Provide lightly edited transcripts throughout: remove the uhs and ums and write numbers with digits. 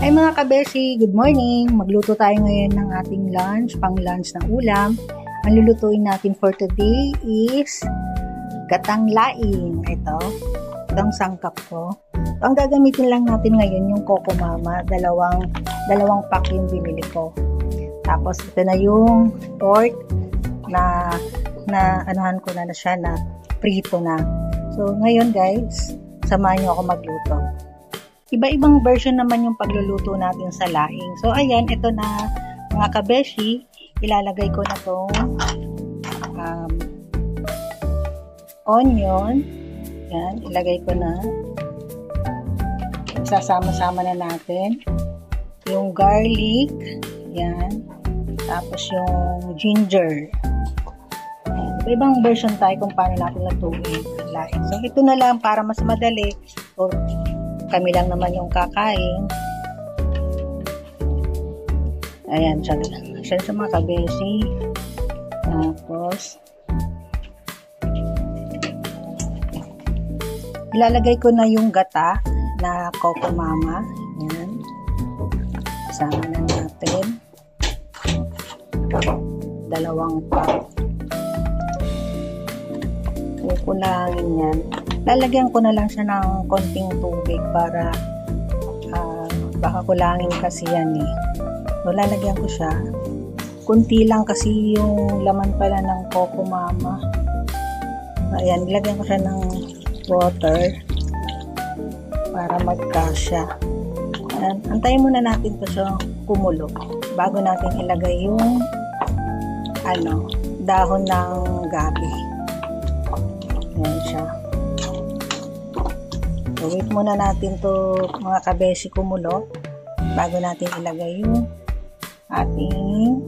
Ay mga kabeshi, good morning! Magluto tayo ngayon ng ating lunch, pang-lunch na ulam. Ang lulutuin natin for today is gatang laing. Itong sangkap ko. Ang gagamitin lang natin ngayon yung Coco Mama, dalawang pack yung binili ko. Tapos ito na yung pork na anuhan ko na siya na prito na. So ngayon guys, samahan niyo ako magluto. Iba-ibang version naman yung pagluluto natin sa laing. So, ayan, ito na mga kabeshi. Ilalagay ko na itong onion. Yan, ilagay ko na. Sasama-sama na natin. Yung garlic. Yan. Tapos yung ginger. Yan. Iba-ibang version tayo kung paano natin lutuin ang laing. So, ito na lang para mas madali. O, kami lang naman yung kakain. Ayan, siya sa mga kabesi. Tapos, ilalagay ko na yung gata na Coco Mama. Ayan. Sama na natin. 2 pack. Kukulangin yan. Lalagyan ko na lang siya ng konting tubig para baka kulangin kasi yan eh. So, lalagyan ko siya. Kunti lang kasi yung laman pala ng Coco Mama. Ayan, ilagyan ko siya ng water para magkasya. Ayan, antayin muna natin ito siya kumulo bago natin ilagay yung dahon ng gabi. Ayan siya. So, wait muna natin to mga kabeshi kumulo bago natin ilagay yung ating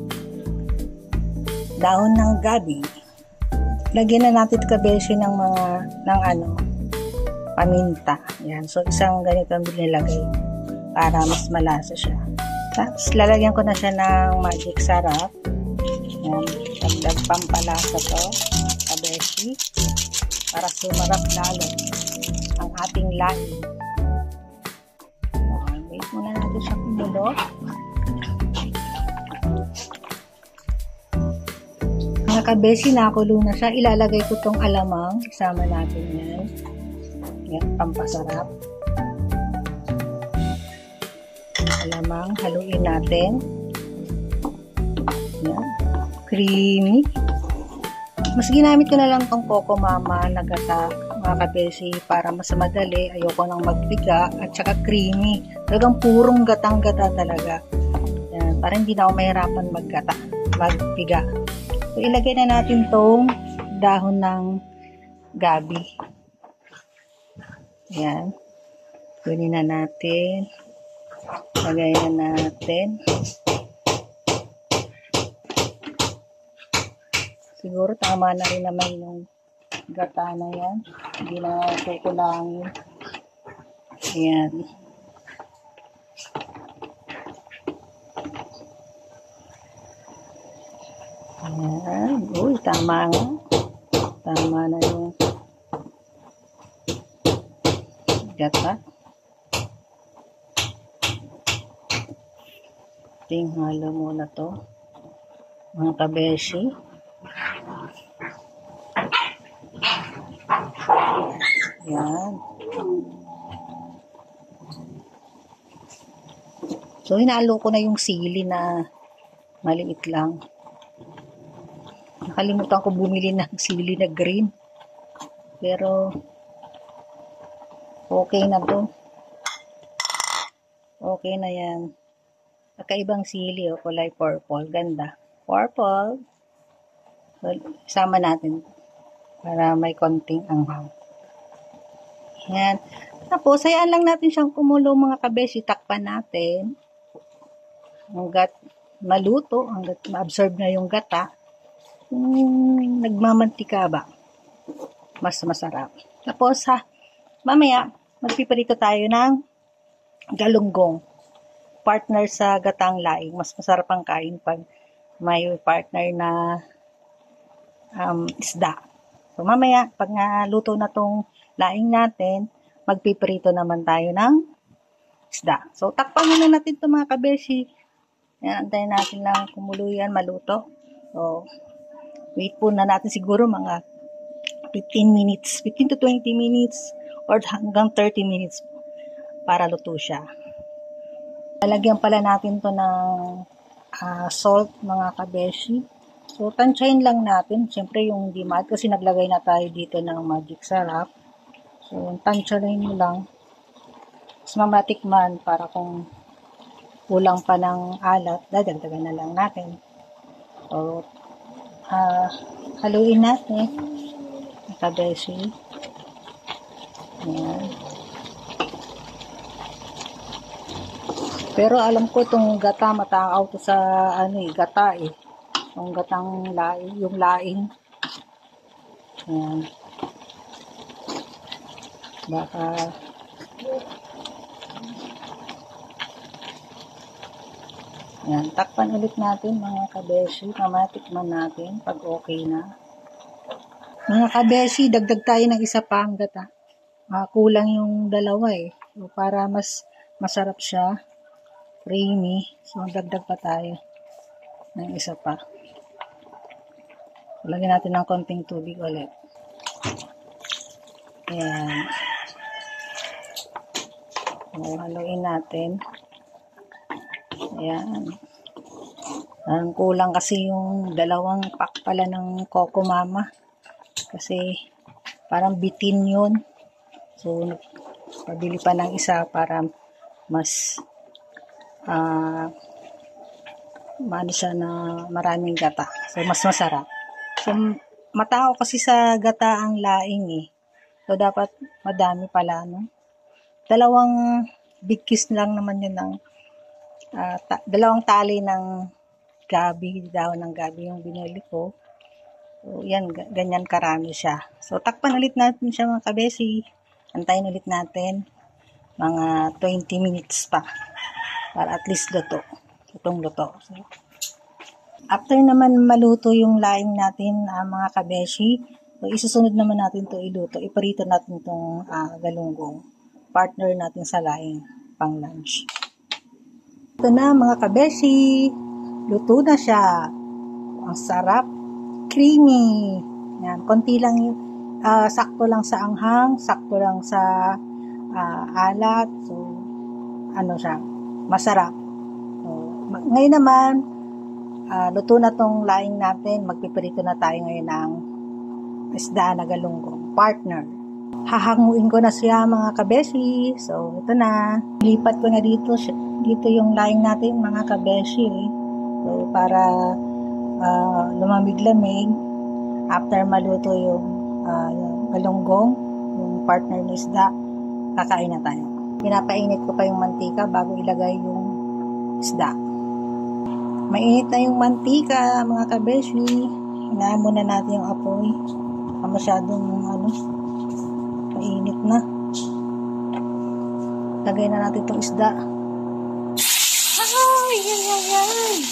dahon ng gabi. Lagyan na natin kabeshi ng paminta. Yan. So, isang ganito ang binilagay para mas malasa siya. Tapos, lalagyan ko na siya ng magic sarap. Yan. Dagdag pampalasa to kabeshi para sumarap lalo ang ating laing. Wait muna natin siya kumulo. Mga kabeshi, nakulo na siya. Ilalagay ko tong alamang. Isama natin yan. Yan, pampasarap. Alamang, haluin natin. Yan. Creamy. Mas ginamit ko na lang tong Coco Mama na gata, mga kabeshi, para mas madali. Ayoko nang magpiga at saka creamy. Talagang purong gatang-gata talaga. Yan, para hindi na ako mahirapan magpiga. So, ilagay na natin tong dahon ng gabi. Yan. Kunin na natin. Lagay na natin. Siguro tama na rin naman yung gata na yan. Hindi na kukulangin. Ayan. Ayan. Uy, tama nga. Tama na yung gata. Halo muna to. Mga kabeshi. Yan. So, hinalo ko na yung sili na maliit lang. Nakalimutan ko bumili ng sili na green. Pero, okay na to. Okay na yan. Nakaibang sili, kulay purple. Ganda. Purple. So, isama natin para may konting anghang. Yan. Tapos, hayaan lang natin siyang kumulo mga kabeshi. Takpan natin. Hanggat maluto, hanggat ma-absorb na yung gata. Nagmamantika ba? Mas masarap. Tapos, mamaya, magpiprito tayo ng galunggong. Partner sa gatang laing. Mas masarap ang kain pag may partner na isda. So, mamaya, pag naluto na tong laing natin, magpiprito naman tayo ng isda. So, takpan muna natin ito mga kabeshi. Yan, antayin natin lang kumulo yan, maluto. So, wait po na natin siguro mga 15 minutes, 15 to 20 minutes, or hanggang 30 minutes para luto siya. Lalagyan pala natin to ng salt mga kabeshi. So, tansyahin lang natin. Siyempre yung hindi maat kasi naglagay na tayo dito ng magic sarap. So, tansyahin mo lang. Mas mamatikman para kung kulang pa ng alat, dadagdagan na lang natin. So, haluin natin. Kabeshi. Ayan. Pero alam ko itong gata, matakaw to sa gata eh. Yung gatang laing, yung laing. Ayan. Baka yan, takpan ulit natin mga kabeshi, mamatikman natin pag okay na. Mga kabeshi, dagdag tayo ng isa pa ang gata. Kulang yung dalawa eh. So, para mas masarap siya, creamy. So, dagdag pa tayo ng isa pa. Lagyan natin ng konting tubig ulit. Ayan. So, haluin natin. Ayan. Ang kulang kasi yung dalawang pack pala ng Coco Mama. Kasi parang bitin yun. So, pabili pa ng isa para mas maano siya na maraming gata. So, mas masarap. So, matao kasi sa gata ang laing eh. So, dapat madami pala, no? Dalawang big kiss lang naman yun ng dalawang tali ng gabi, daw ng gabi yung binili ko. So, yan, ganyan karami siya. So, takpan ulit natin siya mga kabeshi. Antayin ulit natin mga 20 minutes pa para at least luto. Itong luto. So, after naman maluto yung laing natin mga kabeshi, so, isusunod naman natin to iluto. Iparito natin itong galunggong. Partner natin sa laing pang lunch. Ito na mga kabeshi, luto na siya. Ang sarap, creamy. Yan, konti lang yung, sakto lang sa anghang, sakto lang sa alat. So, ano siya, masarap. So, ngayon naman, luto na tong laing natin. Magpiprito na tayo ngayon ng isda na galunggong, partner. Hahanguin ko na siya mga kabeshi. So, ito na. Lipat ko na dito yung laing natin mga kabeshi. So, para lumamig-lamig. After maluto yung galunggong, yung partner ng isda, kakain na tayo. Pinapainit ko pa yung mantika bago ilagay yung isda. Mainit na yung mantika mga kabeshi. Hinaan muna natin yung apoy. Masyadong mainit na. Lagay na natin itong isda. Ay! Yan!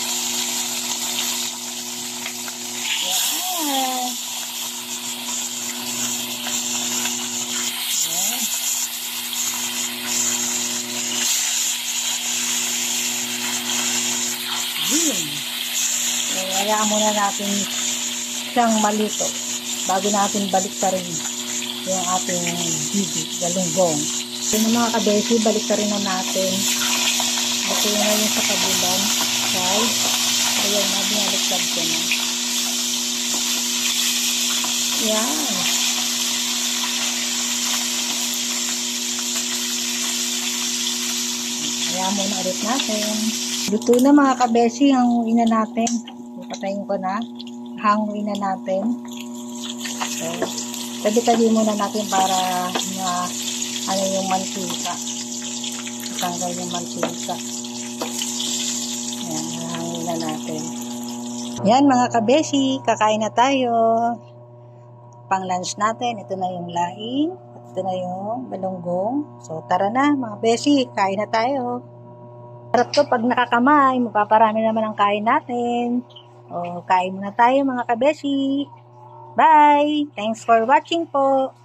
Hayaan muna natin siyang maluto bago natin balik pa rin yung ating bibi, galunggong. Yung mga kabeshi, balik pa rin na natin. Ito na yung sa kabilang side. Ayan na, binaliktad ko na. Yan. Hayaan muna ulit natin. Luto na mga kabeshi, hanguin na natin. Patayin ko na. Hanguin na natin. So, tabi-tabi muna natin para yung mantika. Tanggal yung mantika. Ayan, hanguin na natin. Yan mga kabeshi, kakain na tayo. Pang lunch natin, ito na yung laing. At ito na yung galunggong. So, tara na mga beshi, kain na tayo. Sarap to pag nakakamay, mapaparami naman ang kain natin. O, kain muna tayo mga kabeshi. Bye! Thanks for watching po.